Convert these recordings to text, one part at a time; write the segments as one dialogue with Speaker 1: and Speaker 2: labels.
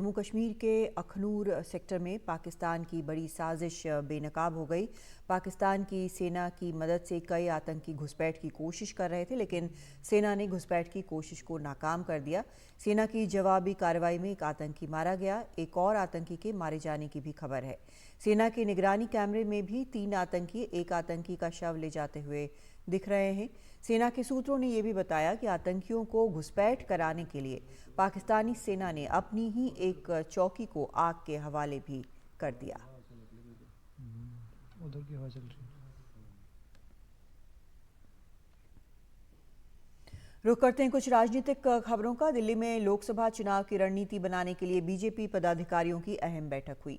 Speaker 1: जम्मू कश्मीर के अखनूर सेक्टर में पाकिस्तान की बड़ी साजिश बेनकाब हो गई। पाकिस्तान की सेना की मदद से कई आतंकी घुसपैठ की कोशिश कर रहे थे, लेकिन सेना ने घुसपैठ की कोशिश को नाकाम कर दिया। सेना की जवाबी कार्रवाई में एक आतंकी मारा गया। एक और आतंकी के मारे जाने की भी खबर है। सेना के निगरानी कैमरे में भी 3 आतंकी एक आतंकी का शव ले जाते हुए दिख रहे हैं। सेना के सूत्रों ने यह भी बताया कि आतंकियों को घुसपैठ कराने के लिए पाकिस्तानी सेना ने अपनी ही एक चौकी को आग के हवाले भी कर दिया।
Speaker 2: उधर की हवा चल रही है।
Speaker 1: रुक करते हैं कुछ राजनीतिक खबरों का। दिल्ली में लोकसभा चुनाव की रणनीति बनाने के लिए बीजेपी पदाधिकारियों की अहम बैठक हुई।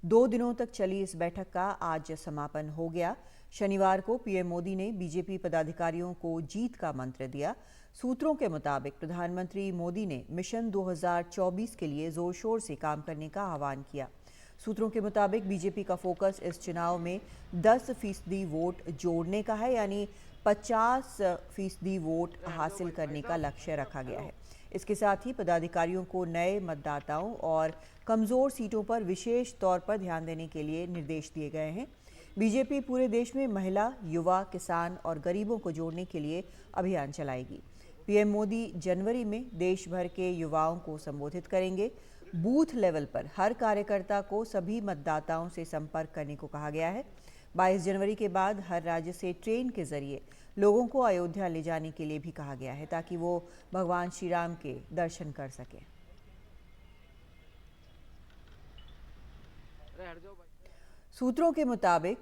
Speaker 1: 2 दिनों तक चली इस बैठक का आज समापन हो गया। शनिवार को पीएम मोदी ने बीजेपी पदाधिकारियों को जीत का मंत्र दिया। सूत्रों के मुताबिक प्रधानमंत्री मोदी ने मिशन 2024 के लिए जोर शोर से काम करने का आह्वान किया। सूत्रों के मुताबिक बीजेपी का फोकस इस चुनाव में 10% वोट जोड़ने का है, यानी 50% वोट हासिल करने का लक्ष्य रखा गया है। इसके साथ ही पदाधिकारियों को नए मतदाताओं और कमजोर सीटों पर विशेष तौर पर ध्यान देने के लिए निर्देश दिए गए हैं। बीजेपी पूरे देश में महिला, युवा, किसान और गरीबों को जोड़ने के लिए अभियान चलाएगी। पीएम मोदी जनवरी में देश भर के युवाओं को संबोधित करेंगे। बूथ लेवल पर हर कार्यकर्ता को सभी मतदाताओं से संपर्क करने को कहा गया है। 22 जनवरी के बाद हर राज्य से ट्रेन के जरिए लोगों को अयोध्या ले जाने के लिए भी कहा गया है, ताकि वो भगवान श्री राम के दर्शन कर सकें। सूत्रों के मुताबिक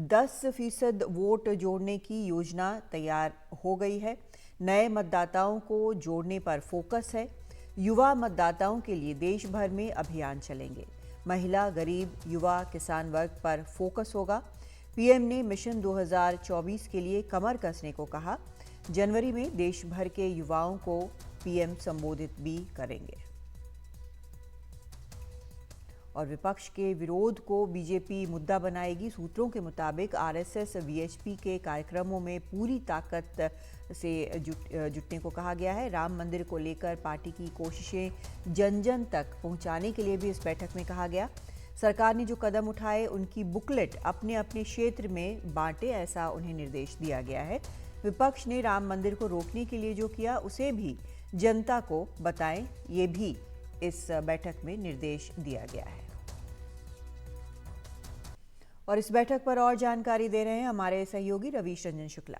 Speaker 1: 10% वोट जोड़ने की योजना तैयार हो गई है। नए मतदाताओं को जोड़ने पर फोकस है। युवा मतदाताओं के लिए देश भर में अभियान चलेंगे। महिला, गरीब, युवा, किसान वर्ग पर फोकस होगा। पीएम ने मिशन 2024 के लिए कमर कसने को कहा। जनवरी में देश भर के युवाओं को पीएम संबोधित भी करेंगे। और विपक्ष के विरोध को बीजेपी मुद्दा बनाएगी। सूत्रों के मुताबिक आरएसएस वीएचपी के कार्यक्रमों में पूरी ताकत से जुटने को कहा गया है। राम मंदिर को लेकर पार्टी की कोशिशें जन जन तक पहुंचाने के लिए भी इस बैठक में कहा गया। सरकार ने जो कदम उठाए उनकी बुकलेट अपने अपने क्षेत्र में बांटे, ऐसा उन्हें निर्देश दिया गया है। विपक्ष ने राम मंदिर को रोकने के लिए जो किया उसे भी जनता को बताएं, ये भी इस बैठक में निर्देश दिया गया है। और इस बैठक पर और जानकारी दे रहे हैं हमारे सहयोगी रवीश रंजन शुक्ला।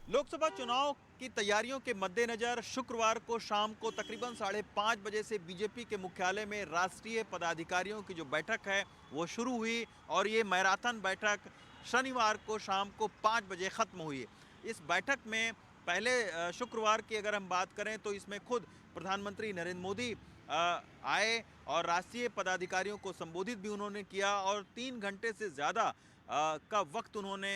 Speaker 3: लोकसभा चुनाव की तैयारियों के मद्देनजर शुक्रवार को शाम को तकरीबन 5:30 बजे से बीजेपी के मुख्यालय में राष्ट्रीय पदाधिकारियों की जो बैठक है वो शुरू हुई और ये मैराथन बैठक शनिवार को शाम को 5 बजे खत्म हुई। इस बैठक में पहले शुक्रवार की अगर हम बात करें तो इसमें खुद प्रधानमंत्री नरेंद्र मोदी आए और राष्ट्रीय पदाधिकारियों को संबोधित भी उन्होंने किया और 3 घंटे से ज़्यादा का वक्त उन्होंने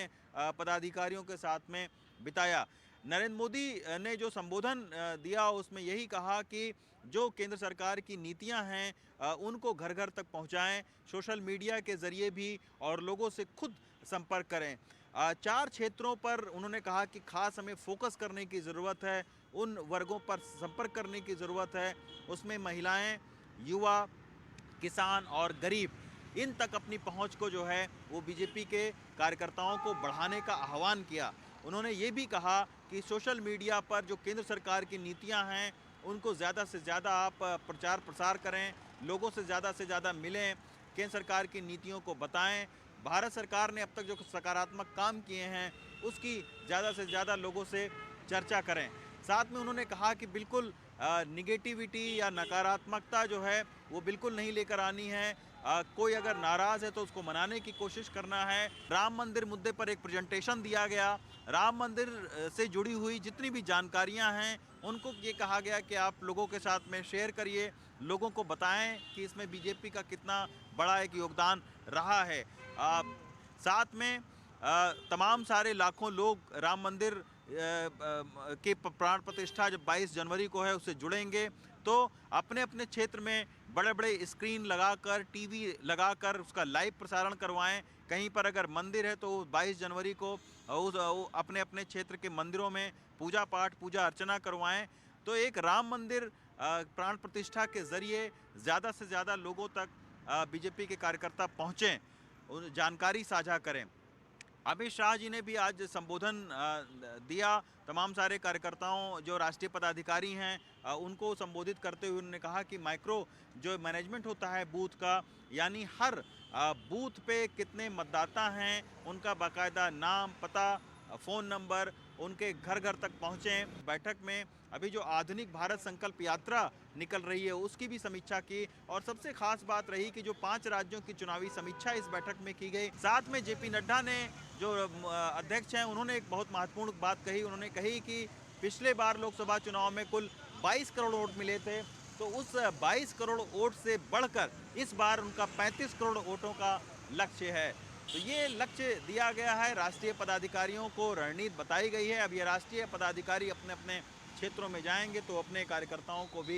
Speaker 3: पदाधिकारियों के साथ में बिताया। नरेंद्र मोदी ने जो संबोधन दिया उसमें यही कहा कि जो केंद्र सरकार की नीतियां हैं उनको घर घर तक पहुंचाएं, सोशल मीडिया के ज़रिए भी और लोगों से खुद संपर्क करें। 4 क्षेत्रों पर उन्होंने कहा कि खास हमें फोकस करने की ज़रूरत है, उन वर्गों पर संपर्क करने की ज़रूरत है, उसमें महिलाएं, युवा, किसान और गरीब, इन तक अपनी पहुंच को जो है वो बीजेपी के कार्यकर्ताओं को बढ़ाने का आह्वान किया। उन्होंने ये भी कहा कि सोशल मीडिया पर जो केंद्र सरकार की नीतियां हैं उनको ज़्यादा से ज़्यादा आप प्रचार प्रसार करें, लोगों से ज़्यादा मिलें, केंद्र सरकार की नीतियों को बताएं। भारत सरकार ने अब तक जो सकारात्मक काम किए हैं उसकी ज़्यादा से ज़्यादा लोगों से चर्चा करें। साथ में उन्होंने कहा कि बिल्कुल निगेटिविटी या नकारात्मकता जो है वो बिल्कुल नहीं लेकर आनी है। कोई अगर नाराज़ है तो उसको मनाने की कोशिश करना है। राम मंदिर मुद्दे पर एक प्रेजेंटेशन दिया गया। राम मंदिर से जुड़ी हुई जितनी भी जानकारियां हैं उनको ये कहा गया कि आप लोगों के साथ में शेयर करिए, लोगों को बताएं कि इसमें बीजेपी का कितना बड़ा एक योगदान रहा है। साथ में तमाम सारे लाखों लोग राम मंदिर के प्राण प्रतिष्ठा जब 22 जनवरी को है उससे जुड़ेंगे तो अपने अपने क्षेत्र में बड़े बड़े स्क्रीन लगाकर, टीवी लगाकर उसका लाइव प्रसारण करवाएं। कहीं पर अगर मंदिर है तो 22 जनवरी को अपने अपने क्षेत्र के मंदिरों में पूजा पाठ, पूजा अर्चना करवाएं। तो एक राम मंदिर प्राण प्रतिष्ठा के जरिए ज़्यादा से ज़्यादा लोगों तक बीजेपी के कार्यकर्ता पहुँचें, उन जानकारी साझा करें। अमित शाह जी ने भी आज संबोधन दिया। तमाम सारे कार्यकर्ताओं जो राष्ट्रीय पदाधिकारी हैं उनको संबोधित करते हुए उन्होंने कहा कि माइक्रो जो मैनेजमेंट होता है बूथ का, यानी हर बूथ पे कितने मतदाता हैं, उनका बाकायदा नाम, पता, फ़ोन नंबर, उनके घर घर तक पहुँचें। बैठक में अभी जो आधुनिक भारत संकल्प यात्रा निकल रही है उसकी भी समीक्षा की और सबसे खास बात रही कि जो 5 राज्यों की चुनावी समीक्षा इस बैठक में की गई। साथ में जेपी नड्डा ने जो अध्यक्ष हैं उन्होंने एक बहुत महत्वपूर्ण बात कही। उन्होंने कही कि पिछले बार लोकसभा चुनाव में कुल 22 करोड़ वोट मिले थे, तो उस 22 करोड़ वोट से बढ़कर इस बार उनका 35 करोड़ वोटों का लक्ष्य है। तो ये लक्ष्य दिया गया है, राष्ट्रीय पदाधिकारियों को रणनीति बताई गई है। अब ये राष्ट्रीय पदाधिकारी अपने अपने क्षेत्रों में जाएंगे तो अपने कार्यकर्ताओं को भी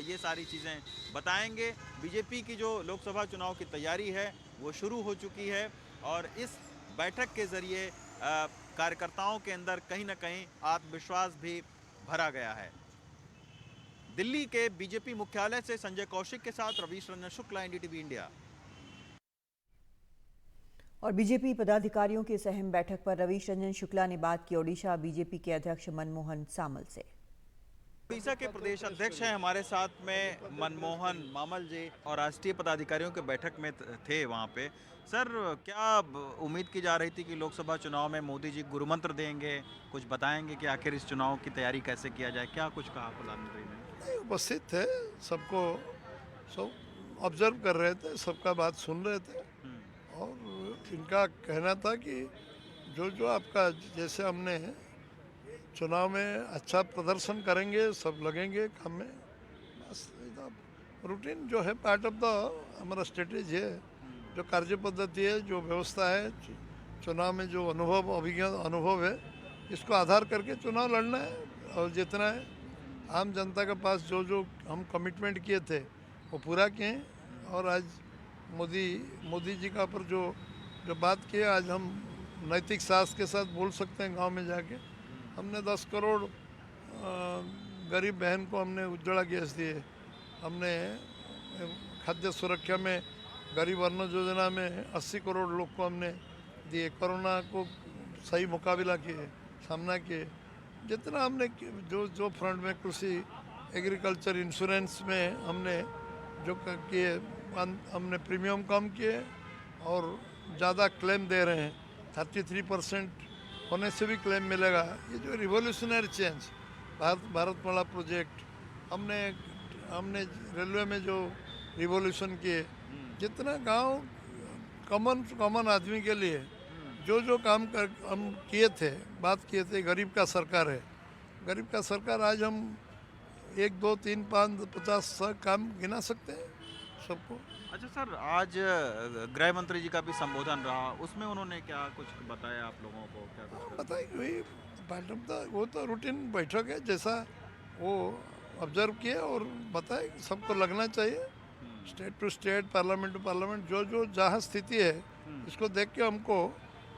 Speaker 3: ये सारी चीज़ें बताएंगे। बीजेपी की जो लोकसभा चुनाव की तैयारी है वो शुरू हो चुकी है और इस बैठक के ज़रिए कार्यकर्ताओं के अंदर कहीं ना कहीं आत्मविश्वास भी भरा गया है। दिल्ली के बीजेपी मुख्यालय से संजय कौशिक के साथ रवीश रंजन शुक्ला, एनडीटीवी इंडिया।
Speaker 1: और बीजेपी पदाधिकारियों की इस अहम बैठक पर रवीश रंजन शुक्ला ने बात की ओडिशा बीजेपी के अध्यक्ष मनमोहन सामल से।
Speaker 3: ओडिशा के प्रदेश अध्यक्ष हैं हमारे साथ में मनमोहन मामल जी और राष्ट्रीय पदाधिकारियों के बैठक में थे वहाँ पे। सर, क्या उम्मीद की जा रही थी कि लोकसभा चुनाव में मोदी जी गुरु मंत्र देंगे, कुछ बताएंगे कि आखिर इस चुनाव की तैयारी कैसे किया जाए, क्या कुछ कहा प्रधानमंत्री ने?
Speaker 2: उपस्थित थे, सबको सब ऑब्जर्व कर रहे थे, सबका बात सुन रहे थे और इनका कहना था कि जो जो आपका जैसे हमने चुनाव में अच्छा प्रदर्शन करेंगे, सब लगेंगे काम में। बस रूटीन जो है पार्ट ऑफ द हमारा स्ट्रेटेजी है, जो कार्य पद्धति है, जो व्यवस्था है, चुनाव में जो अनुभव है, इसको आधार करके चुनाव लड़ना है और जीतना है। आम जनता के पास जो जो हम कमिटमेंट किए थे वो पूरा किए और आज मोदी जी का ऊपर जो बात की है, आज हम नैतिक साहस के साथ बोल सकते हैं। गांव में जाके हमने 10 करोड़ गरीब बहन को हमने उज्ज्वला गैस दिए, हमने खाद्य सुरक्षा में गरीब अन्न योजना में 80 करोड़ लोग को हमने दिए, कोरोना को सही मुकाबला किए, सामना किए। जितना हमने जो फ्रंट में कृषि एग्रीकल्चर इंश्योरेंस में हमने जो किए, हमने प्रीमियम कम किए और ज़्यादा क्लेम दे रहे हैं। 33% होने से भी क्लेम मिलेगा। ये जो रिवोल्यूशनरी चेंज भारतमाला प्रोजेक्ट, हमने रेलवे में जो रिवोल्यूशन किए, जितना गांव कॉमन आदमी के लिए जो काम हम किए थे, बात किए थे, गरीब का सरकार है। गरीब का सरकार आज हम 1, 2, 3, 5, 50 काम गिना सकते हैं सबको।
Speaker 3: अच्छा सर, आज गृह मंत्री जी का भी संबोधन रहा, उसमें उन्होंने क्या कुछ बताया आप लोगों को? क्या कुछ
Speaker 2: बताइए? वही वो तो रूटीन बैठक है, जैसा वो ऑब्जर्व किए और बताए। सबको लगना चाहिए, state to state, parliament to parliament, जो जहाँ स्थिति है इसको देख के हमको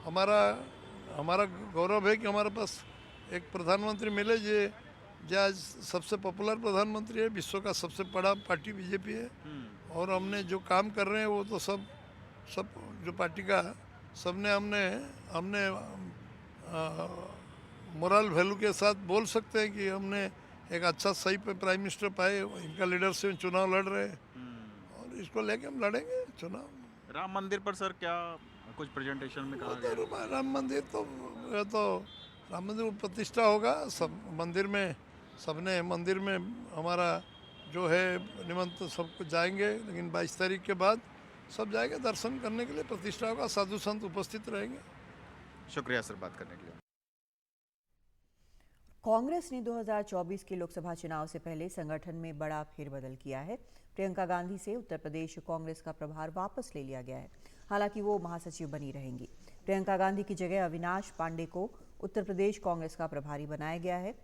Speaker 2: हमारा गौरव है कि हमारे पास एक प्रधानमंत्री मिले जो आज सबसे पॉपुलर प्रधानमंत्री है, विश्व का सबसे बड़ा पार्टी बीजेपी है। और हमने जो काम कर रहे हैं वो तो सब जो पार्टी का सबने हमने मोरल वैल्यू के साथ बोल सकते हैं कि हमने एक अच्छा सही पे प्राइम मिनिस्टर पाए, इनका लीडरशिप चुनाव लड़ रहे हैं और इसको लेके हम लड़ेंगे चुनाव।
Speaker 3: राम मंदिर पर सर क्या कुछ प्रेजेंटेशन में कहा गया?
Speaker 2: राम मंदिर तो राम मंदिर प्रतिष्ठा होगा। सब मंदिर में हमारा जो है निमंत्रण सबको जाएंगे, लेकिन 22 तारीख के बाद सब जाएंगे दर्शन करने के लिए, प्रतिष्ठा होगा, साधु संत उपस्थित रहेंगे।
Speaker 3: शुक्रिया सर बात करने के लिए।
Speaker 1: कांग्रेस ने 2024 के लोकसभा चुनाव से पहले संगठन में बड़ा फेरबदल किया है। प्रियंका गांधी से उत्तर प्रदेश कांग्रेस का प्रभार वापस ले लिया गया है। हालांकि वो महासचिव बनी रहेंगी। प्रियंका गांधी की जगह अविनाश पांडे को उत्तर प्रदेश कांग्रेस का प्रभारी बनाया गया है।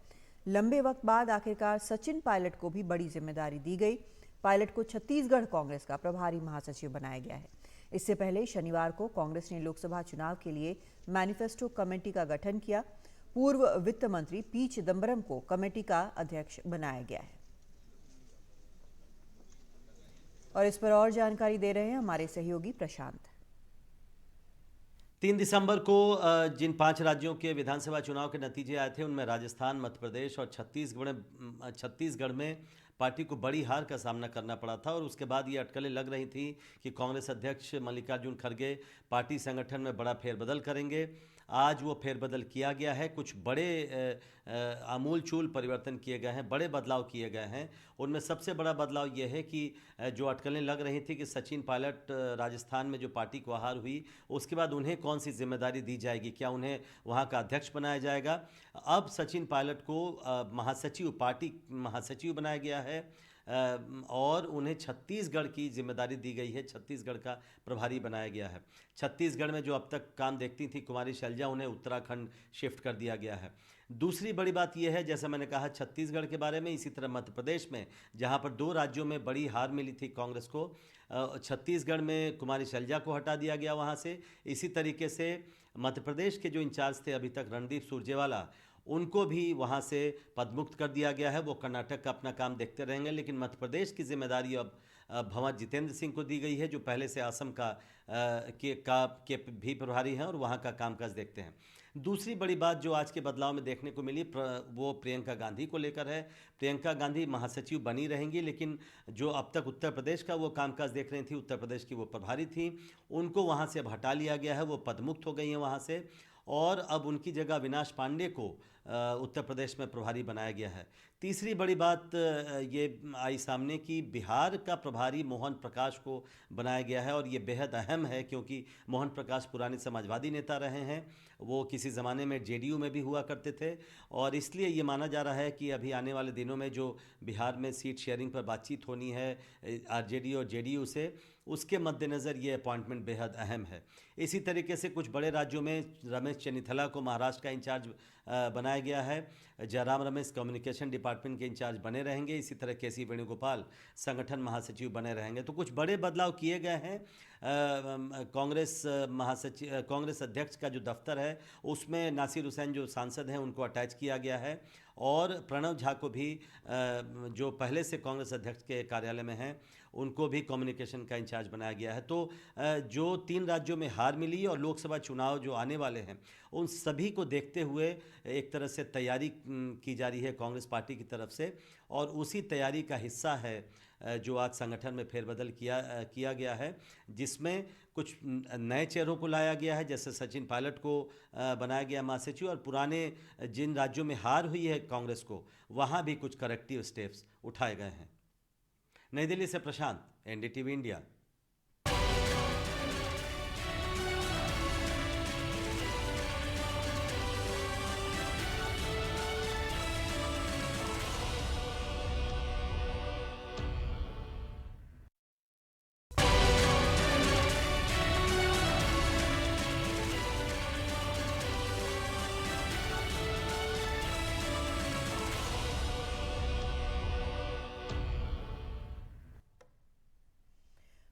Speaker 1: लंबे वक्त बाद आखिरकार सचिन पायलट को भी बड़ी जिम्मेदारी दी गई। पायलट को छत्तीसगढ़ कांग्रेस का प्रभारी महासचिव बनाया गया है। इससे पहले शनिवार को कांग्रेस ने लोकसभा चुनाव के लिए मैनिफेस्टो कमेटी का गठन किया। पूर्व वित्त मंत्री पी चिदम्बरम को कमेटी का अध्यक्ष बनाया गया है। और इस पर और जानकारी दे रहे हैं हमारे सहयोगी प्रशांत।
Speaker 4: 3 दिसंबर को जिन 5 राज्यों के विधानसभा चुनाव के नतीजे आए थे उनमें राजस्थान, मध्य प्रदेश और छत्तीसगढ़ में पार्टी को बड़ी हार का सामना करना पड़ा था और उसके बाद ये अटकलें लग रही थी कि कांग्रेस अध्यक्ष मल्लिकार्जुन खड़गे पार्टी संगठन में बड़ा फेरबदल करेंगे। आज वो फेरबदल किया गया है, कुछ बड़े आमूल-चूल परिवर्तन किए गए हैं, बड़े बदलाव किए गए हैं। उनमें सबसे बड़ा बदलाव ये है कि जो अटकलें लग रही थी कि सचिन पायलट राजस्थान में जो पार्टी को हार हुई उसके बाद उन्हें कौन सी जिम्मेदारी दी जाएगी, क्या उन्हें वहाँ का अध्यक्ष बनाया जाएगा। अब सचिन पायलट को पार्टी महासचिव बनाया गया है और उन्हें छत्तीसगढ़ की जिम्मेदारी दी गई है, छत्तीसगढ़ का प्रभारी बनाया गया है। छत्तीसगढ़ में जो अब तक काम देखती थी कुमारी शैलजा, उन्हें उत्तराखंड शिफ्ट कर दिया गया है। दूसरी बड़ी बात यह है, जैसा मैंने कहा छत्तीसगढ़ के बारे में, इसी तरह मध्य प्रदेश में जहां पर 2 राज्यों में बड़ी हार मिली थी कांग्रेस को, छत्तीसगढ़ में कुमारी शैलजा को हटा दिया गया वहां से। इसी तरीके से मध्य प्रदेश के जो इंचार्ज थे अभी तक रणदीप सुरजेवाला, उनको भी वहाँ से पदमुक्त कर दिया गया है। वो कर्नाटक का अपना काम देखते रहेंगे, लेकिन मध्य प्रदेश की जिम्मेदारी अब भंवर जितेंद्र सिंह को दी गई है, जो पहले से असम के भी प्रभारी हैं और वहाँ का कामकाज देखते हैं। दूसरी बड़ी बात जो आज के बदलाव में देखने को मिली वो प्रियंका गांधी को लेकर है। प्रियंका गांधी महासचिव बनी रहेंगी, लेकिन जो अब तक उत्तर प्रदेश का वो कामकाज देख रही थी, उत्तर प्रदेश की वो प्रभारी थी, उनको वहाँ से अब हटा लिया गया है, वो पदमुक्त हो गई हैं वहाँ से और अब उनकी जगह अविनाश पांडे को उत्तर प्रदेश में प्रभारी बनाया गया है। तीसरी बड़ी बात ये आई सामने कि बिहार का प्रभारी मोहन प्रकाश को बनाया गया है और ये बेहद अहम है क्योंकि मोहन प्रकाश पुराने समाजवादी नेता रहे हैं। वो किसी ज़माने में जेडीयू में भी हुआ करते थे और इसलिए ये माना जा रहा है कि अभी आने वाले दिनों में जो बिहार में सीट शेयरिंग पर बातचीत होनी है आरजेडी और जेडीयू से, उसके मद्देनज़र ये अपॉइंटमेंट बेहद अहम है। इसी तरीके से कुछ बड़े राज्यों में रमेश चन्नीथला को महाराष्ट्र का इंचार्ज बनाया गया है। जयराम रमेश कम्युनिकेशन डिपार्टमेंट के इंचार्ज बने रहेंगे। इसी तरह केसी वेणुगोपाल संगठन महासचिव बने रहेंगे। तो कुछ बड़े बदलाव किए गए हैं। कांग्रेस अध्यक्ष का जो दफ्तर है उसमें नासिर हुसैन जो सांसद हैं उनको अटैच किया गया है और प्रणव झा को भी जो पहले से कांग्रेस अध्यक्ष के कार्यालय में हैं उनको भी कम्युनिकेशन का इंचार्ज बनाया गया है। तो जो 3 राज्यों में हार मिली और लोकसभा चुनाव जो आने वाले हैं उन सभी को देखते हुए एक तरह से तैयारी की जा रही है कांग्रेस पार्टी की तरफ से और उसी तैयारी का हिस्सा है जो आज संगठन में फेरबदल किया गया है, जिसमें कुछ नए चेहरों को लाया गया है, जैसे सचिन पायलट को बनाया गया महासचिव और पुराने जिन राज्यों में हार हुई है कांग्रेस को वहाँ भी कुछ करेक्टिव स्टेप्स उठाए गए हैं। नई दिल्ली से प्रशांत, एनडीटीवी इंडिया।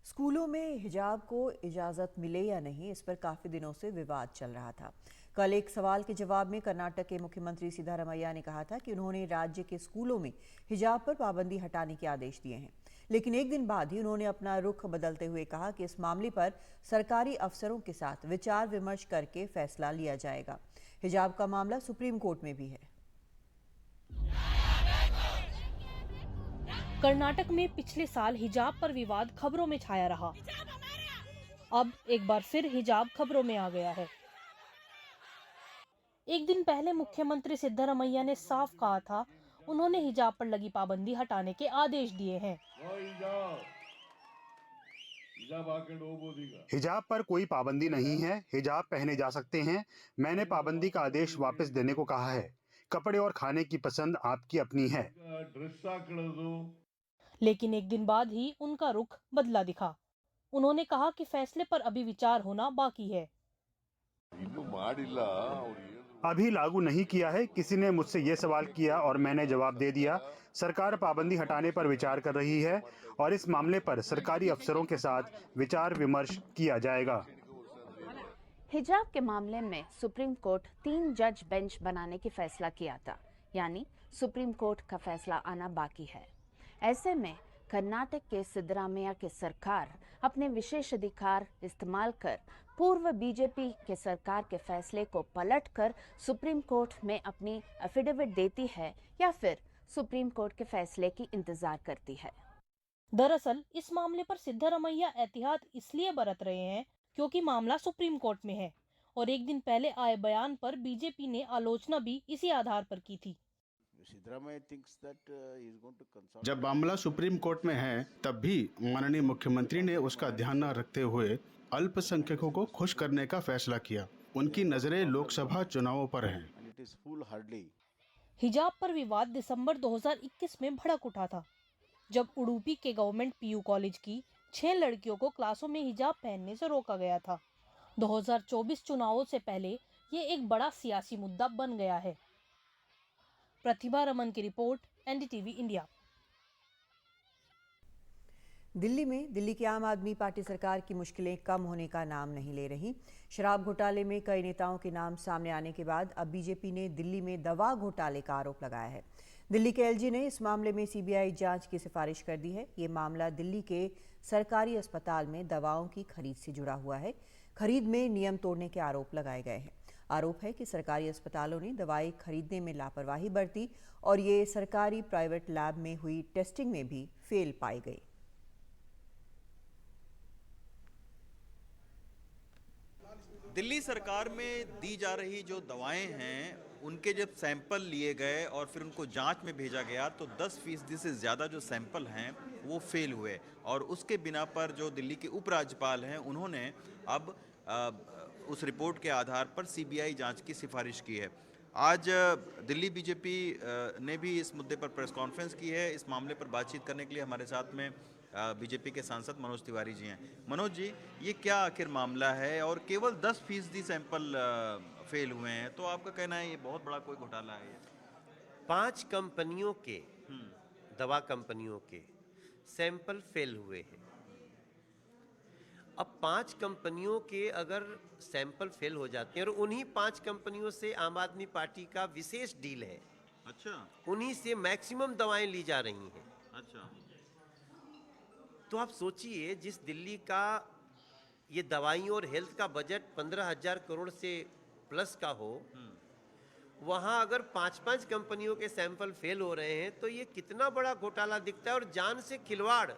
Speaker 1: स्कूलों में हिजाब को इजाज़त मिले या नहीं, इस पर काफ़ी दिनों से विवाद चल रहा था। कल एक सवाल के जवाब में कर्नाटक के मुख्यमंत्री सिद्धारमैया ने कहा था कि उन्होंने राज्य के स्कूलों में हिजाब पर पाबंदी हटाने के आदेश दिए हैं, लेकिन एक दिन बाद ही उन्होंने अपना रुख बदलते हुए कहा कि इस मामले पर सरकारी अफसरों के साथ विचार विमर्श करके फैसला लिया जाएगा। हिजाब का मामला सुप्रीम कोर्ट में भी है।
Speaker 5: कर्नाटक में पिछले साल हिजाब पर विवाद खबरों में छाया रहा। अब एक बार फिर हिजाब खबरों में आ गया है। एक दिन पहले मुख्यमंत्री सिद्धारमैया ने साफ कहा था उन्होंने हिजाब पर लगी पाबंदी हटाने के आदेश दिए हैं।
Speaker 6: हिजाब पर कोई पाबंदी नहीं है, हिजाब पहने जा सकते हैं। मैंने पाबंदी का आदेश वापस देने को कहा है। कपड़े और खाने की पसंद आपकी अपनी है।
Speaker 5: लेकिन एक दिन बाद ही उनका रुख बदला दिखा। उन्होंने कहा कि फैसले पर अभी विचार होना बाकी है।
Speaker 6: अभी लागू नहीं किया है। किसी ने मुझसे ये सवाल किया और मैंने जवाब दे दिया। सरकार पाबंदी हटाने पर विचार कर रही है और इस मामले पर सरकारी अफसरों के साथ विचार विमर्श किया जाएगा।
Speaker 7: हिजाब के मामले में सुप्रीम कोर्ट 3 जज बेंच बनाने की फैसला किया था, यानी सुप्रीम कोर्ट का फैसला आना बाकी है। ऐसे में कर्नाटक के सिद्धरामैया की सरकार अपने विशेषाधिकार इस्तेमाल कर पूर्व बीजेपी के सरकार के फैसले को पलटकर सुप्रीम कोर्ट में अपनी एफिडेविट देती है या फिर सुप्रीम कोर्ट के फैसले की इंतजार करती है।
Speaker 5: दरअसल इस मामले पर सिद्धरामैया एहतियात इसलिए बरत रहे हैं क्योंकि मामला सुप्रीम कोर्ट में है और एक दिन पहले आए बयान पर बीजेपी ने आलोचना भी इसी आधार पर की थी।
Speaker 6: जब मामला सुप्रीम कोर्ट में है तब भी माननीय मुख्यमंत्री ने उसका ध्यान न रखते हुए अल्पसंख्यकों को खुश करने का फैसला किया। उनकी नजरें लोकसभा चुनावों पर हैं।
Speaker 5: हिजाब पर विवाद दिसंबर 2021 में भड़क उठा था, जब उडुपी के गवर्नमेंट पीयू कॉलेज की 6 लड़कियों को क्लासों में हिजाब पहनने से रोका गया था। 2024 चुनावों से पहले ये एक बड़ा सियासी मुद्दा बन गया है। प्रतिभा रमन की रिपोर्ट, एनडीटीवी इंडिया।
Speaker 1: दिल्ली में दिल्ली की आम आदमी पार्टी सरकार की मुश्किलें कम होने का नाम नहीं ले रही। शराब घोटाले में कई नेताओं के नाम सामने आने के बाद अब बीजेपी ने दिल्ली में दवा घोटाले का आरोप लगाया है। दिल्ली के एलजी ने इस मामले में सीबीआई जांच की सिफारिश कर दी है। ये मामला दिल्ली के सरकारी अस्पताल में दवाओं की खरीद से जुड़ा हुआ है। खरीद में नियम तोड़ने के आरोप लगाए गए हैं। आरोप है कि सरकारी अस्पतालों ने दवाई खरीदने में लापरवाही बरती और ये सरकारी प्राइवेट लैब में हुई टेस्टिंग में भी फेल पाई गई।
Speaker 3: दिल्ली सरकार में दी जा रही जो दवाएं हैं उनके जब सैंपल लिए गए और फिर उनको जांच में भेजा गया तो 10% से ज़्यादा जो सैंपल हैं वो फेल हुए और उसके बिना पर जो दिल्ली के उपराज्यपाल हैं उन्होंने अब उस रिपोर्ट के आधार पर सीबीआई जांच की सिफारिश की है। आज दिल्ली बीजेपी ने भी इस मुद्दे पर प्रेस कॉन्फ्रेंस की है। इस मामले पर बातचीत करने के लिए हमारे साथ में बीजेपी के सांसद मनोज तिवारी जी हैं। मनोज जी, ये क्या आखिर मामला है और केवल 10% सैंपल फेल हुए हैं, तो आपका कहना है ये बहुत बड़ा कोई घोटाला है?
Speaker 8: 5 कंपनियों के दवा कंपनियों के सैंपल फेल हुए हैं। अब 5 कंपनियों के अगर सैंपल फेल हो जाते हैं और उन्हीं 5 कंपनियों से आम आदमी पार्टी का विशेष डील है।
Speaker 3: अच्छा,
Speaker 8: उन्हीं से मैक्सिमम दवाएं ली जा रही हैं।
Speaker 3: अच्छा,
Speaker 8: तो आप सोचिए, जिस दिल्ली का ये दवाइयों और हेल्थ का बजट 15,000 करोड़ से प्लस का हो, वहाँ अगर 5-5 कंपनियों के सैंपल फेल हो रहे हैं तो ये कितना बड़ा घोटाला दिखता है और जान से खिलवाड़।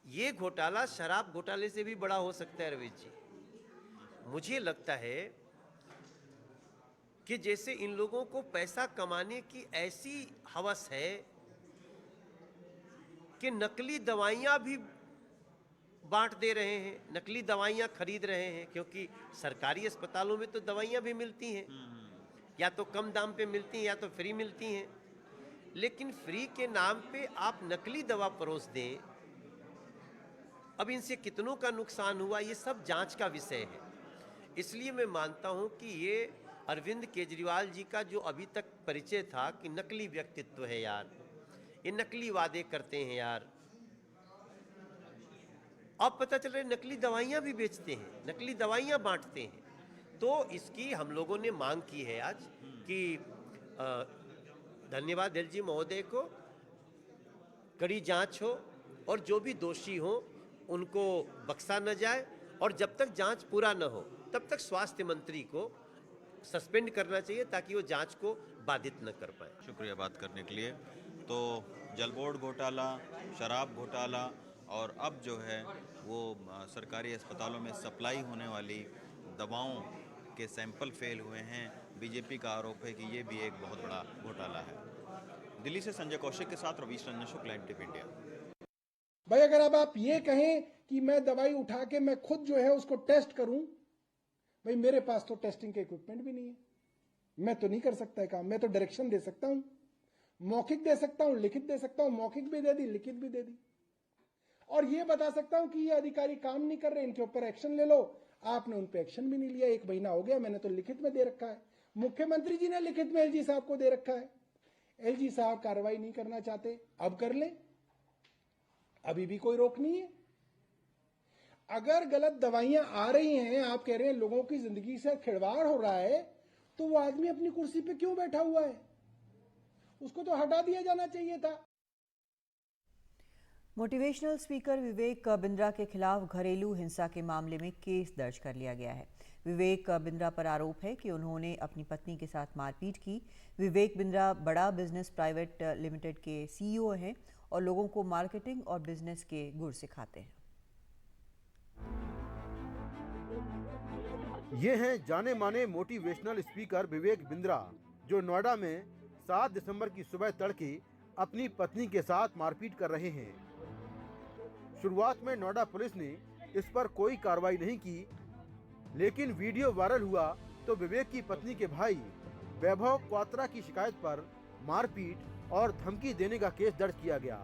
Speaker 8: ये घोटाला शराब घोटाले से भी बड़ा हो सकता है रवीश जी। मुझे लगता है कि जैसे इन लोगों को पैसा कमाने की ऐसी हवस है कि नकली दवाइयाँ भी बांट दे रहे हैं, नकली दवाइयाँ खरीद रहे हैं, क्योंकि सरकारी अस्पतालों में तो दवाइयाँ भी मिलती हैं, या तो कम दाम पे मिलती हैं या तो फ्री मिलती हैं, लेकिन फ्री के नाम पे आप नकली दवा परोस दें। अब इनसे कितनों का नुकसान हुआ, ये सब जांच का विषय है। इसलिए मैं मानता हूँ कि ये अरविंद केजरीवाल जी का जो अभी तक परिचय था कि नकली व्यक्तित्व है यार, ये नकली वादे करते हैं यार, अब पता चल रहा है नकली दवाइयाँ भी बेचते हैं, नकली दवाइयाँ बांटते हैं। तो इसकी हम लोगों ने मांग की है आज कि धन्यवाद एलजी महोदय को, कड़ी जांच हो और जो भी दोषी हो उनको बख्शा न जाए, और जब तक जांच पूरा न हो तब तक स्वास्थ्य मंत्री को सस्पेंड करना चाहिए ताकि वो जांच को बाधित न कर पाए।
Speaker 3: शुक्रिया बात करने के लिए। तो जल बोर्ड घोटाला, शराब घोटाला और अब जो है वो सरकारी अस्पतालों में सप्लाई होने वाली दवाओं के सैंपल फेल हुए हैं। बीजेपी का आरोप है कि ये भी एक बहुत बड़ा घोटाला है। दिल्ली से संजय कौशिक के साथ रवीश रंजन शुक्ला, एनडीटीवी इंडिया।
Speaker 9: भाई अगर अब आप ये कहें कि मैं दवाई उठा के मैं खुद जो है उसको टेस्ट करूं, भाई मेरे पास तो टेस्टिंग के इक्विपमेंट भी नहीं है, मैं तो नहीं कर सकता है काम। मैं तो डायरेक्शन दे सकता हूं, मौखिक दे सकता हूं, लिखित दे सकता हूं, मौखिक भी दे दी, लिखित भी दे दी, और ये बता सकता हूं कि ये अधिकारी काम नहीं कर रहे, इनके ऊपर एक्शन ले लो। आपने उन पर एक्शन भी नहीं लिया, 1 महीना हो गया, मैंने तो लिखित में दे रखा है, मुख्यमंत्री जी ने लिखित में एलजी साहब को दे रखा है। एलजी साहब कार्रवाई नहीं करना चाहते, अब कर ले, अभी भी कोई रोक नहीं है। अगर गलत दवाइयां आ रही हैं, आप कह रहे हैं लोगों की जिंदगी से खिलवाड़ हो रहा है, तो वो आदमी अपनी कुर्सी पे क्यों बैठा हुआ है? उसको तो हटा दिया जाना चाहिए था।
Speaker 1: मोटिवेशनल स्पीकर विवेक बिंद्रा के खिलाफ घरेलू हिंसा के मामले में केस दर्ज कर लिया गया है। विवेक बिंद्रा पर आरोप है कि उन्होंने अपनी पत्नी के साथ मारपीट की। विवेक बिंद्रा बड़ा बिजनेस प्राइवेट लिमिटेड के सीईओ हैं और लोगों को मार्केटिंग और बिजनेस के गुर सिखाते हैं।
Speaker 10: ये हैं जाने माने मोटिवेशनल स्पीकर विवेक बिंद्रा, जो नोएडा में 7 दिसंबर की सुबह तड़के अपनी पत्नी के साथ मारपीट कर रहे हैं। शुरुआत में नोएडा पुलिस ने इस पर कोई कार्रवाई नहीं की, लेकिन वीडियो वायरल हुआ तो विवेक की पत्नी के भाई वैभव क्वात्रा की शिकायत पर मारपीट और धमकी देने का केस दर्ज किया गया।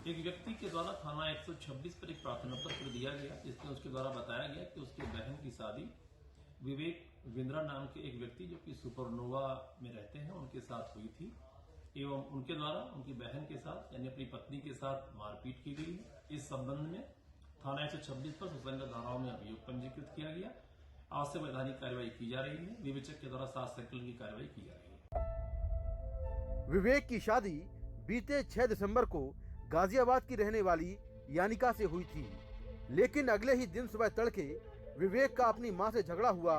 Speaker 11: एक व्यक्ति के द्वारा थाना 126 पर एक प्रार्थना पत्र दिया गया, जिसमें उसके द्वारा बताया गया कि उसके बहन की शादी विवेक बिंद्रा नाम के एक व्यक्ति जो कि सुपरनोवा में रहते हैं उनके साथ हुई थी एवं उनके द्वारा उनकी बहन के साथ यानी अपनी पत्नी के साथ मारपीट की गई। इस संबंध में थाना 126 पर सुसंगत धाराओं में अभियोग पंजीकृत किया गया। आवश्यक वैधानिक कार्रवाई की जा रही है। विवेचक के द्वारा 7 संकलन की कार्रवाई की जा रही है।
Speaker 10: विवेक की शादी बीते 6 दिसंबर को गाजियाबाद की रहने वाली यानिका से हुई थी, लेकिन अगले ही दिन सुबह तड़के विवेक का अपनी मां से झगड़ा हुआ।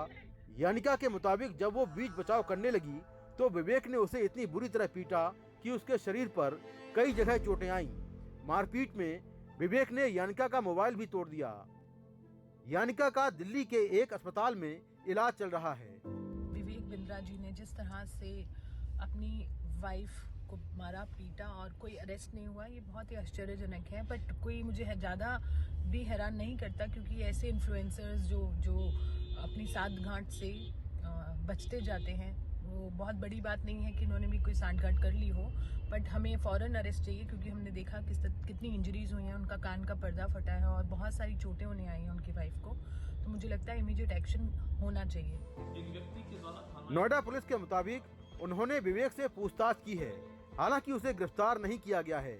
Speaker 10: यानिका के मुताबिक जब वो बीच बचाव करने लगी तो विवेक ने उसे इतनी बुरी तरह पीटा कि उसके शरीर पर कई जगह चोटें आईं। मारपीट में विवेक ने यानिका का मोबाइल भी तोड़ दिया। यानिका का दिल्ली के एक अस्पताल में इलाज चल रहा है।
Speaker 12: विवेक बिंद्रा जी ने जिस तरह से अपनी वाइफ को मारा पीटा और कोई अरेस्ट नहीं हुआ, ये बहुत ही आश्चर्यजनक है। बट कोई मुझे ज़्यादा भी हैरान नहीं करता, क्योंकि ऐसे इन्फ्लुएंसर्स जो अपनी साठगांठ से बचते जाते हैं, वो बहुत बड़ी बात नहीं है कि उन्होंने भी कोई सांठगांठ कर ली हो। बट हमें फ़ौरन अरेस्ट चाहिए, क्योंकि हमने देखा कितनी इंजरीज हुई हैं। उनका कान का पर्दा फटा है और बहुत सारी चोटें उन्हें आई हैं उनकी वाइफ को। तो मुझे लगता है इमीडिएट एक्शन होना चाहिए।
Speaker 11: एक व्यक्ति के द्वारा
Speaker 10: नोएडा पुलिस के मुताबिक उन्होंने विवेक से पूछताछ की है, हालांकि उसे गिरफ्तार नहीं किया गया है।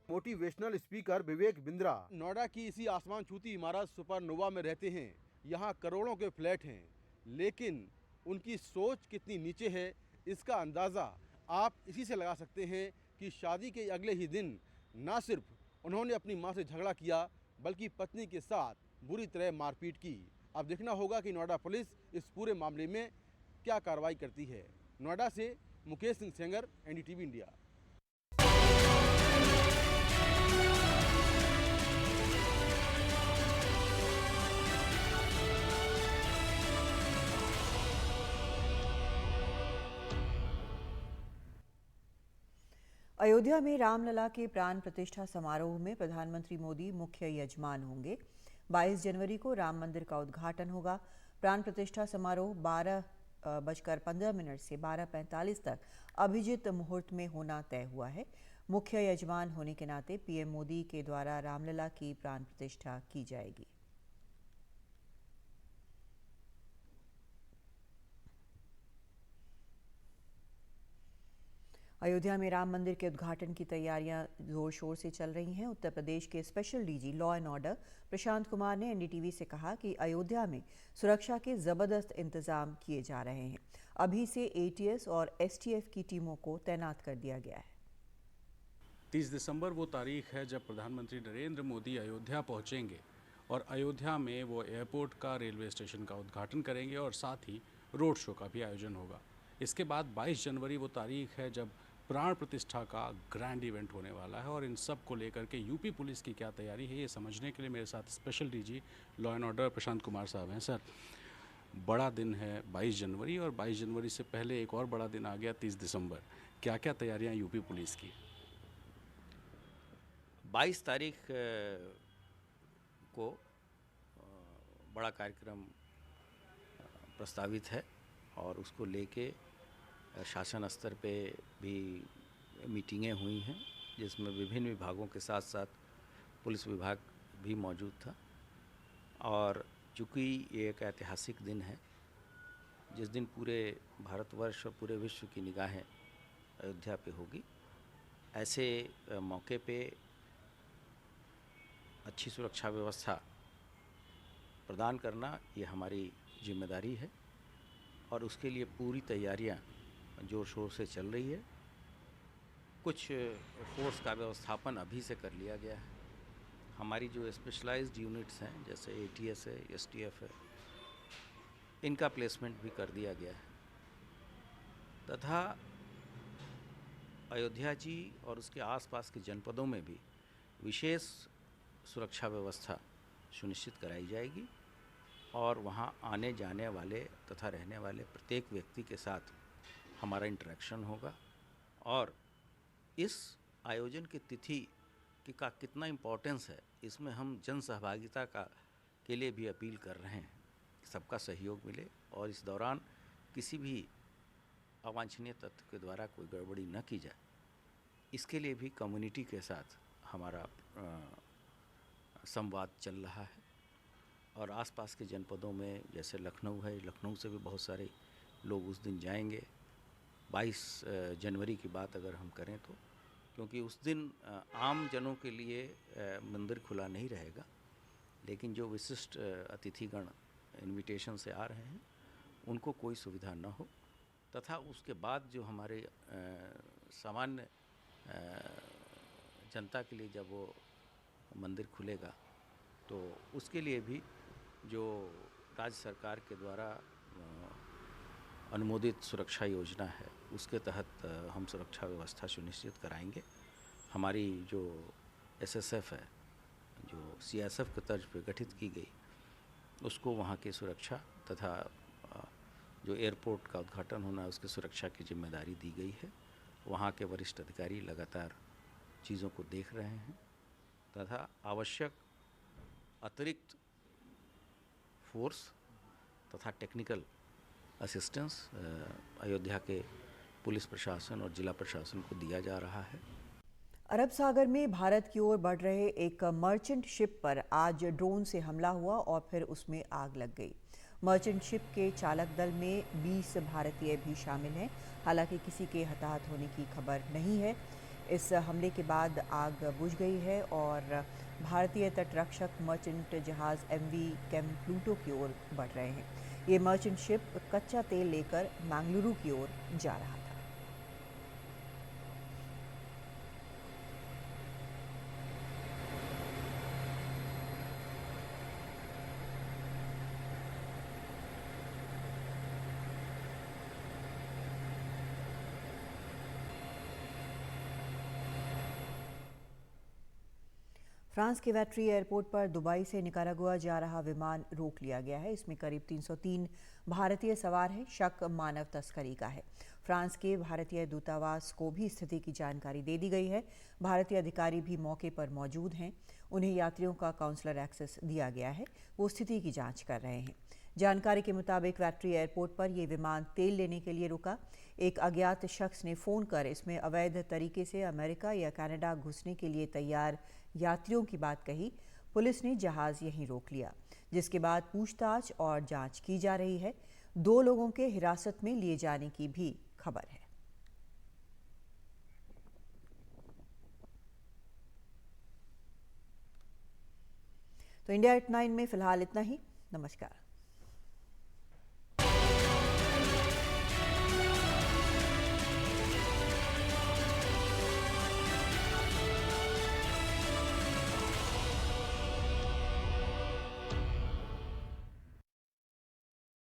Speaker 10: मोटिवेशनल स्पीकर विवेक बिंद्रा नोएडा की इसी आसमान छूती इमारत सुपरनोवा में रहते हैं। यहाँ करोड़ों के फ्लैट हैं, लेकिन उनकी सोच कितनी नीचे है इसका अंदाज़ा आप इसी से लगा सकते हैं कि शादी के अगले ही दिन न सिर्फ उन्होंने अपनी मां से झगड़ा किया, बल्कि पत्नी के साथ बुरी तरह मारपीट की। अब देखना होगा कि नोएडा पुलिस इस पूरे मामले में क्या कार्रवाई करती है। नोएडा से मुकेश सिंह सेंगर, एनडीटीवी इंडिया।
Speaker 1: अयोध्या में रामलला के प्राण प्रतिष्ठा समारोह में प्रधानमंत्री मोदी मुख्य यजमान होंगे। 22 जनवरी को राम मंदिर का उद्घाटन होगा। प्राण प्रतिष्ठा समारोह 12:15 से 12:45 तक अभिजित मुहूर्त में होना तय हुआ है। मुख्य यजमान होने के नाते पीएम मोदी के द्वारा रामलला की प्राण प्रतिष्ठा की जाएगी। अयोध्या में राम मंदिर के उद्घाटन की तैयारियां जोर शोर से चल रही हैं। उत्तर प्रदेश के special DG law and order Prashant Kumar ने एनडीटीवी से कहा कि अयोध्या में सुरक्षा के जबरदस्त इंतजाम किए जा रहे हैं। अभी से एटीएस और एसटीएफ की टीमों को तैनात कर दिया गया है।
Speaker 13: 30 दिसंबर वो तारीख है जब प्रधानमंत्री नरेंद्र मोदी अयोध्या पहुंचेंगे और अयोध्या में वो एयरपोर्ट का, रेलवे स्टेशन का उद्घाटन करेंगे और साथ ही रोड शो का भी आयोजन होगा। इसके बाद 22 जनवरी वो तारीख है जब प्राण प्रतिष्ठा का ग्रैंड इवेंट होने वाला है। और इन सब को लेकर के यूपी पुलिस की क्या तैयारी है, ये समझने के लिए मेरे साथ special DG law and order Prashant Kumar साहब हैं। सर, बड़ा दिन है 22 जनवरी और 22 जनवरी से पहले एक और बड़ा दिन आ गया 30 दिसंबर। क्या क्या तैयारियां यूपी पुलिस की?
Speaker 8: 22 तारीख को बड़ा कार्यक्रम प्रस्तावित है और उसको लेके शासन स्तर पे भी मीटिंगें हुई हैं, जिसमें विभिन्न विभागों के साथ साथ पुलिस विभाग भी मौजूद था। और चूँकि ये एक ऐतिहासिक दिन है, जिस दिन पूरे भारतवर्ष और पूरे विश्व की निगाहें अयोध्या पे होगी, ऐसे मौके पे अच्छी सुरक्षा व्यवस्था प्रदान करना ये हमारी जिम्मेदारी है और उसके लिए पूरी तैयारियां जोर शोर से चल रही है।
Speaker 14: कुछ फोर्स का व्यवस्थापन अभी से कर लिया गया है। हमारी जो स्पेशलाइज्ड यूनिट्स हैं जैसे ATS है, STF है, इनका प्लेसमेंट भी कर दिया गया है तथा अयोध्या जी और उसके आसपास के जनपदों में भी विशेष सुरक्षा व्यवस्था सुनिश्चित कराई जाएगी और वहाँ आने जाने वाले तथा रहने वाले प्रत्येक व्यक्ति के साथ हमारा इंटरेक्शन होगा और इस आयोजन की तिथि का कितना इम्पोर्टेंस है इसमें हम जन सहभागिता के लिए भी अपील कर रहे हैं। सबका सहयोग मिले और इस दौरान किसी भी अवांछनीय तत्व के द्वारा कोई गड़बड़ी न की जाए, इसके लिए भी कम्युनिटी के साथ हमारा संवाद चल रहा है। और आसपास के जनपदों में जैसे लखनऊ है, लखनऊ से भी बहुत सारे लोग उस दिन जाएंगे। 22 जनवरी की बात अगर हम करें तो, क्योंकि उस दिन आम जनों के लिए मंदिर खुला नहीं रहेगा, लेकिन जो विशिष्ट अतिथिगण इनविटेशन से आ रहे हैं उनको कोई सुविधा न हो, तथा उसके बाद जो हमारे सामान्य जनता के लिए जब वो मंदिर खुलेगा तो उसके लिए भी जो राज्य सरकार के द्वारा अनुमोदित सुरक्षा योजना है उसके तहत हम सुरक्षा व्यवस्था सुनिश्चित कराएंगे। हमारी जो SSF है, जो CSF के तर्ज पे गठित की गई, उसको वहाँ की सुरक्षा तथा जो एयरपोर्ट का उद्घाटन होना है उसकी सुरक्षा की जिम्मेदारी दी गई है। वहाँ के वरिष्ठ अधिकारी लगातार चीज़ों को देख रहे हैं तथा आवश्यक अतिरिक्त फोर्स तथा टेक्निकल असिस्टेंस अयोध्या के पुलिस प्रशासन और जिला प्रशासन को दिया जा रहा है।
Speaker 1: अरब सागर में भारत की ओर बढ़ रहे एक मर्चेंट शिप पर आज ड्रोन से हमला हुआ और फिर उसमें आग लग गई। मर्चेंट शिप के चालक दल में 20 भारतीय भी शामिल हैं। हालांकि किसी के हताहत होने की खबर नहीं है। इस हमले के बाद आग बुझ गई है और भारतीय तटरक्षक मर्चेंट जहाज MV कैम प्लूटो की ओर बढ़ रहे हैं। ये मर्चेंट शिप कच्चा तेल लेकर मंगलुरु की ओर जा रहा था। फ्रांस के वैट्री एयरपोर्ट पर दुबई से निकारागुआ जा रहा विमान रोक लिया गया है। इसमें करीब 303 भारतीय सवार हैं। शक मानव तस्करी का है। फ्रांस के भारतीय दूतावास को भी स्थिति की जानकारी दे दी गई है। भारतीय अधिकारी भी मौके पर मौजूद हैं। उन्हें यात्रियों का काउंसलर एक्सेस दिया गया है। वो स्थिति की जांच कर रहे हैं। जानकारी के मुताबिक वैट्री एयरपोर्ट पर यह विमान तेल लेने के लिए रुका। एक अज्ञात शख्स ने फ़ोन कर इसमें अवैध तरीके से अमेरिका या कनाडा घुसने के लिए तैयार यात्रियों की बात कही। पुलिस ने जहाज़ यहीं रोक लिया, जिसके बाद पूछताछ और जांच की जा रही है। 2 लोगों के हिरासत में लिए जाने की भी खबर है। तो इंडिया एट 9 में फिलहाल इतना ही। नमस्कार।